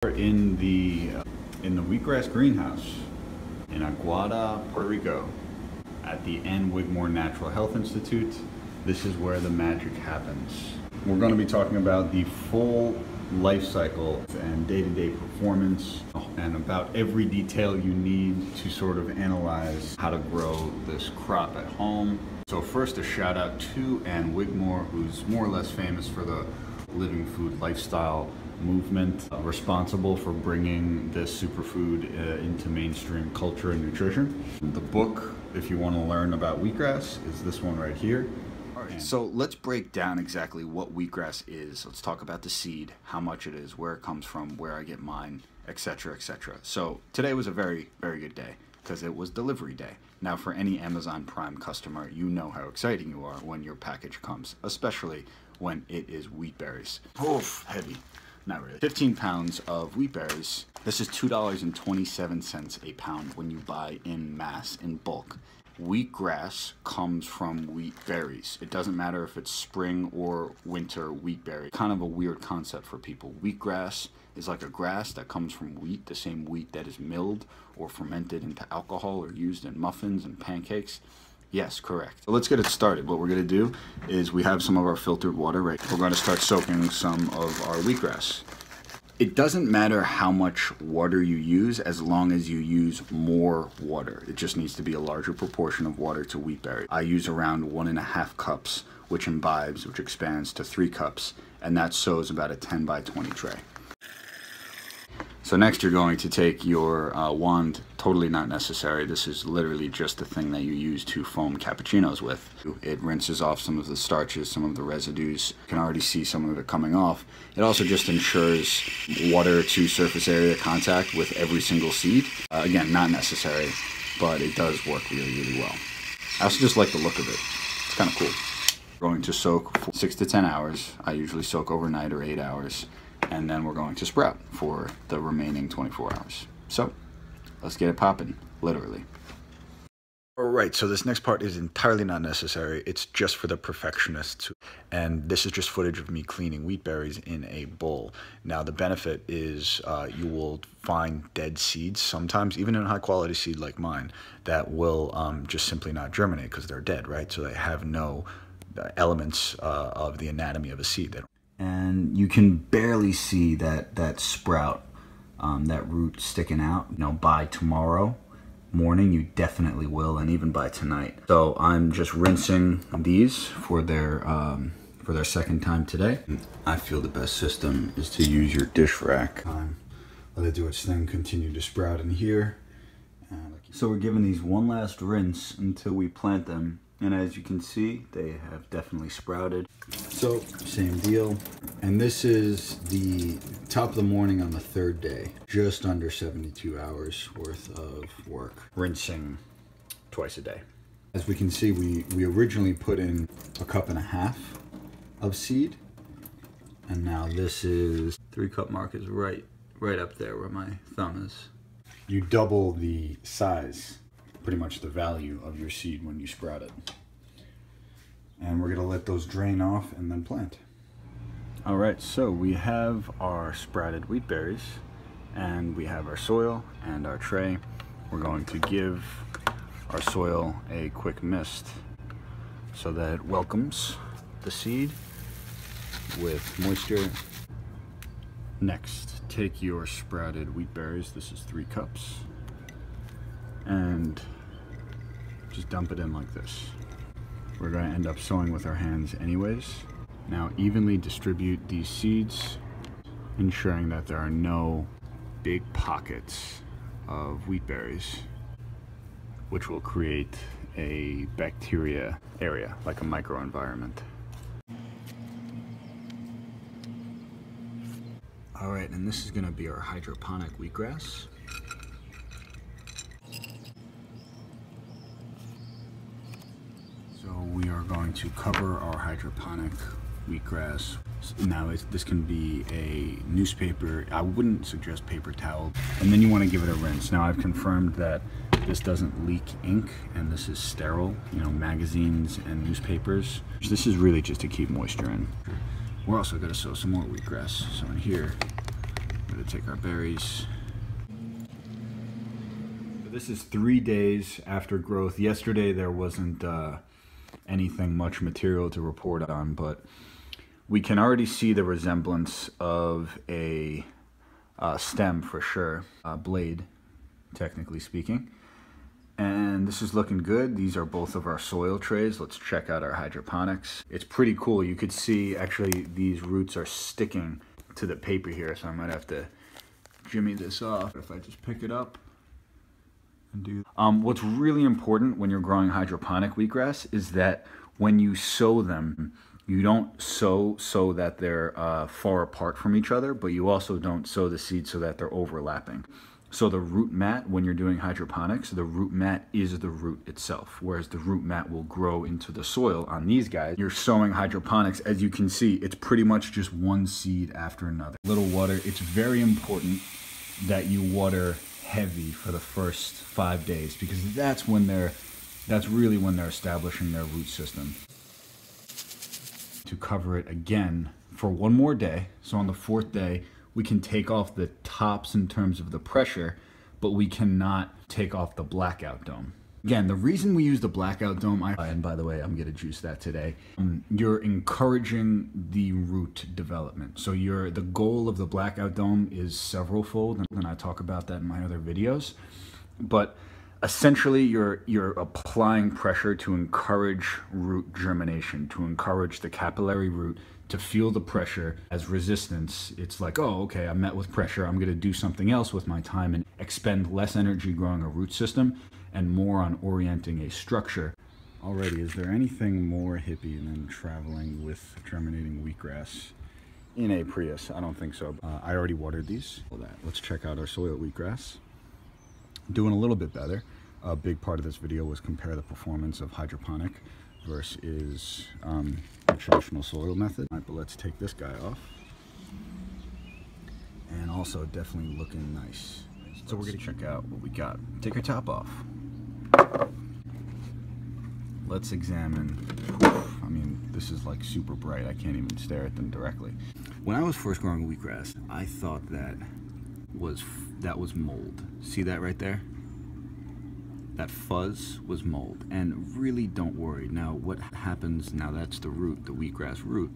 In the wheatgrass greenhouse in Aguada, Puerto Rico, at the N. Wigmore Natural Health Institute. This is where the magic happens. We're going to be talking about the full life cycle and day-to-day performance and about every detail you need to sort of analyze how to grow this crop at home. So first, a shout out to N. Wigmore, who's more or less famous for the living food lifestyle movement, responsible for bringing this superfood into mainstream culture and nutrition. The book, if you want to learn about wheatgrass, is this one right here. All right, so let's break down exactly what wheatgrass is. Let's talk about the seed, how much it is, where it comes from, where I get mine, etc., etc. So today was a very, very good day because it was delivery day. Now, for any Amazon Prime customer, you know how exciting you are when your package comes, especially when it is wheat berries. Oof, heavy. Not really. 15 pounds of wheat berries. This is $2.27 a pound when you buy in mass, in bulk. Wheatgrass comes from wheat berries. It doesn't matter if it's spring or winter wheat berry. Kind of a weird concept for people. Wheatgrass is like a grass that comes from wheat, the same wheat that is milled or fermented into alcohol or used in muffins and pancakes. Yes, correct. So let's get it started. What we're going to do is we have some of our filtered water, right? We're going to start soaking some of our wheatgrass. It doesn't matter how much water you use as long as you use more water. It just needs to be a larger proportion of water to wheat berry. I use around 1.5 cups, which imbibes, which expands to 3 cups, and that sows about a 10 by 20 tray. So next you're going to take your wand, totally not necessary. This is literally just the thing that you use to foam cappuccinos with. It rinses off some of the starches, some of the residues. You can already see some of it coming off. It also just ensures water to surface area contact with every single seed. Again, not necessary, but it does work really, really well. I also just like the look of it. It's kind of cool. We're going to soak for 6 to 10 hours. I usually soak overnight or 8 hours. And then we're going to sprout for the remaining 24 hours. So let's get it popping, literally. All right, so this next part is entirely not necessary. It's just for the perfectionists. And this is just footage of me cleaning wheat berries in a bowl. Now, the benefit is you will find dead seeds sometimes, even in a high quality seed like mine, that will just simply not germinate because they're dead, right? So they have no elements of the anatomy of a seed. And you can barely see that sprout, that root sticking out. You know, by tomorrow morning, you definitely will, and even by tonight. So I'm just rinsing these for their second time today. I feel the best system is to use your dish rack. Let it do its thing, continue to sprout in here. So we're giving these one last rinse until we plant them. And as you can see, they have definitely sprouted. So, same deal. And this is the top of the morning on the 3rd day. Just under 72 hours worth of work. Rinsing twice a day. As we can see, we originally put in 1.5 cups of seed. And now this is 3 cup mark is right up there where my thumb is. You double the size, pretty much the value of your seed when you sprout it. And we're gonna let those drain off and then plant. All right, so we have our sprouted wheat berries and we have our soil and our tray. We're going to give our soil a quick mist so that it welcomes the seed with moisture. Next, take your sprouted wheat berries. This is 3 cups. And just dump it in like this. We're going to end up sowing with our hands anyways. Now evenly distribute these seeds, ensuring that there are no big pockets of wheat berries, which will create a bacteria area, like a microenvironment. All right, and this is going to be our hydroponic wheatgrass. So we are going to cover our hydroponic wheatgrass. Now this can be a newspaper. I wouldn't suggest paper towel. And then you want to give it a rinse. Now I've confirmed that this doesn't leak ink and this is sterile, you know, magazines and newspapers. This is really just to keep moisture in. We're also going to sow some more wheatgrass. So in here, to take our berries. This is 3 days after growth. Yesterday there wasn't anything much material to report on, but we can already see the resemblance of a stem for sure, blade, technically speaking. And this is looking good. These are both of our soil trays. Let's check out our hydroponics. It's pretty cool. You could see actually these roots are sticking to the paper here, so I might have to jimmy this off. If I just pick it up and do. What's really important when you're growing hydroponic wheatgrass is that when you sow them, you don't sow so that they're far apart from each other, but you also don't sow the seeds so that they're overlapping. So the root mat, when you're doing hydroponics, the root mat is the root itself, whereas the root mat will grow into the soil. On these guys, you're sowing hydroponics. As you can see, it's pretty much just one seed after another. Little water. It's very important that you water heavy for the first 5 days, because that's really when they're establishing their root system. To cover it again for one more day. So on the 4th day, we can take off the tops in terms of the pressure, but we cannot take off the blackout dome. Again, the reason we use the blackout dome, and by the way, I'm gonna juice that today, you're encouraging the root development. So the goal of the blackout dome is several-fold, and I talk about that in my other videos. But essentially, you're applying pressure to encourage root germination, to encourage the capillary root to feel the pressure as resistance. It's like, oh, okay, I met with pressure. I'm gonna do something else with my time and expend less energy growing a root system and more on orienting a structure. Alrighty, is there anything more hippie than traveling with germinating wheatgrass in a Prius? I don't think so. I already watered these. Let's check out our soil wheatgrass. Doing a little bit better. A big part of this video was compare the performance of hydroponic versus the traditional soil method. All right, but let's take this guy off. And also definitely looking nice. So we're gonna check out what we got. Take our top off. Let's examine. I mean, this is like super bright. I can't even stare at them directly. When I was first growing wheatgrass, I thought that was mold. See that right there? That fuzz was mold. And really don't worry. Now what happens, now that's the root, the wheatgrass root,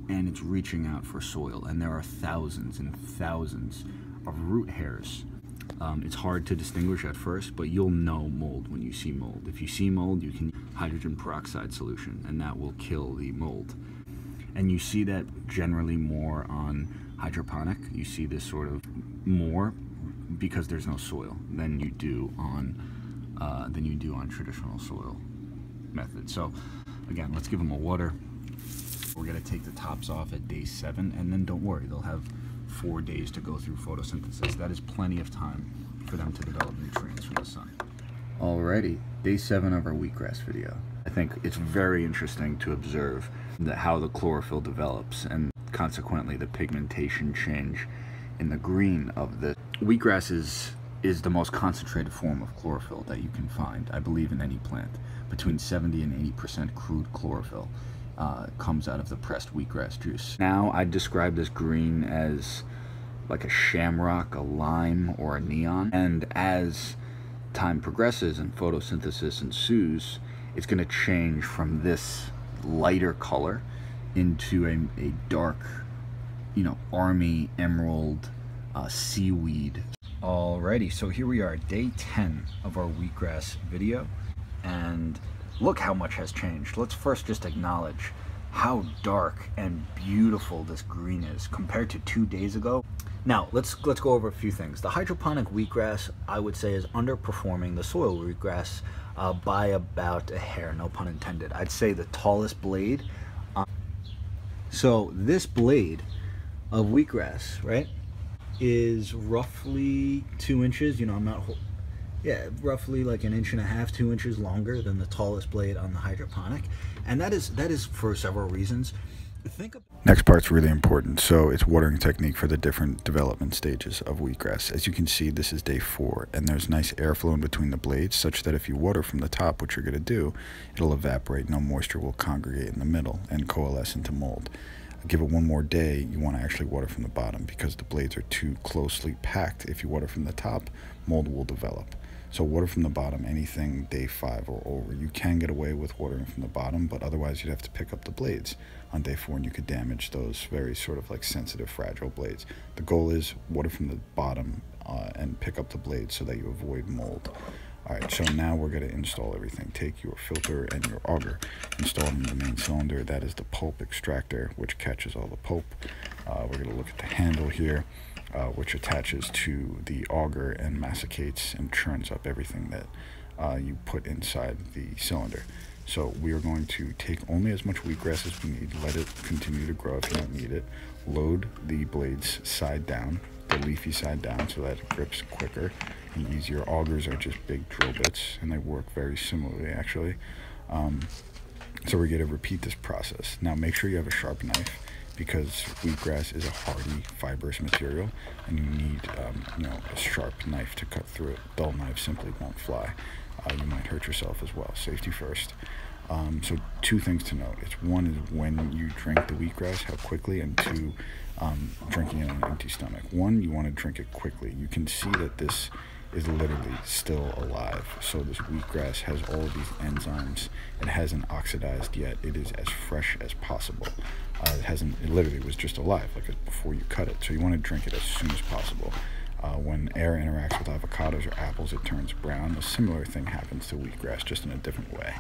and it's reaching out for soil, and there are thousands and thousands of root hairs. It's hard to distinguish at first, but you'll know mold when you see mold. If you see mold, you can use hydrogen peroxide solution, and that will kill the mold. And you see that generally more on hydroponic. You see this sort of more because there's no soil than you do on traditional soil method. So again, let's give them a water. We're gonna take the tops off at day 7, and then don't worry, they'll have 4 days to go through photosynthesis. That is plenty of time for them to develop nutrients from the sun. Alrighty, day 7 of our wheatgrass video. I think it's very interesting to observe how the chlorophyll develops and consequently the pigmentation change in the green of the wheatgrass is the most concentrated form of chlorophyll that you can find, I believe, in any plant. Between 70 and 80% crude chlorophyll comes out of the pressed wheatgrass juice. Now I describe this green as like a shamrock, a lime, or a neon. And as time progresses and photosynthesis ensues, it's going to change from this lighter color into a dark, army emerald seaweed. Alrighty, so here we are, day 10 of our wheatgrass video, and look how much has changed. Let's first just acknowledge how dark and beautiful this green is compared to 2 days ago. Now, let's go over a few things. The hydroponic wheatgrass, I would say, is underperforming the soil wheatgrass by about a hair, no pun intended. I'd say the tallest blade. So this blade of wheatgrass, right, is roughly 2 inches. Roughly like 1.5 inches, 2 inches longer than the tallest blade on the hydroponic, and that is for several reasons. Next part's really important. So it's watering technique for the different development stages of wheatgrass. As you can see, this is day 4, and there's nice airflow in between the blades, such that if you water from the top, which you're going to do, it'll evaporate. No moisture will congregate in the middle and coalesce into mold. give it one more day, you want to actually water from the bottom because the blades are too closely packed. If you water from the top, mold will develop. So water from the bottom anything day 5 or over. You can get away with watering from the bottom, but otherwise you'd have to pick up the blades on day 4, and you could damage those very sort of like sensitive, fragile blades. The goal is water from the bottom and pick up the blades so that you avoid mold. Alright, so now we're going to install everything. Take your filter and your auger, install it in the main cylinder. That is the pulp extractor, which catches all the pulp. We're going to look at the handle here, which attaches to the auger and masticates and churns up everything that you put inside the cylinder. So we are going to take only as much wheatgrass as we need, let it continue to grow if you don't need it, load the blades side down, the leafy side down, so that it grips quicker and easier. Augers are just big drill bits, and they work very similarly actually. So we're going to repeat this process. Now make sure you have a sharp knife, because wheatgrass is a hardy, fibrous material, and you need a sharp knife to cut through it. Dull knives simply won't fly. You might hurt yourself as well. Safety first. So 2 things to note. One is when you drink the wheatgrass, how quickly, and 2, drinking it on an empty stomach. 1, you want to drink it quickly. You can see that this is literally still alive. So this wheatgrass has all of these enzymes. It hasn't oxidized yet. It is as fresh as possible. It literally was just alive, like before you cut it. So you want to drink it as soon as possible. When air interacts with avocados or apples, it turns brown. A similar thing happens to wheatgrass, just in a different way.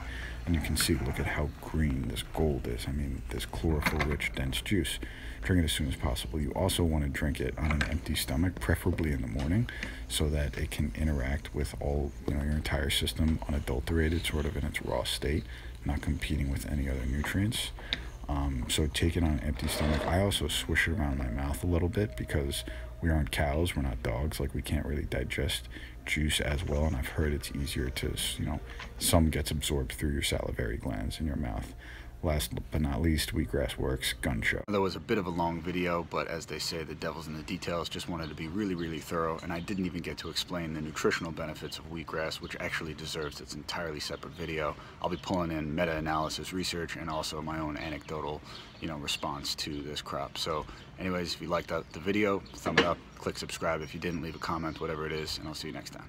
And you can see, look at how green this gold is. I mean, this chlorophyll-rich, dense juice. Drink it as soon as possible. You also want to drink it on an empty stomach, preferably in the morning, so that it can interact with all, your entire system unadulterated, sort of in its raw state, not competing with any other nutrients. So take it on an empty stomach. I also swish it around my mouth a little bit because we aren't cows, we're not dogs, like we can't really digest juice as well, and I've heard it's easier to, some gets absorbed through your salivary glands in your mouth. Last but not least, wheatgrass works. Gun show. That was a bit of a long video, but as they say, the devil's in the details. Just wanted to be really, really thorough, and I didn't even get to explain the nutritional benefits of wheatgrass, which actually deserves its entirely separate video. I'll be pulling in meta-analysis research and also my own anecdotal, response to this crop. So anyways, if you liked the video, thumb it up, click subscribe. If you didn't, leave a comment, whatever it is, and I'll see you next time.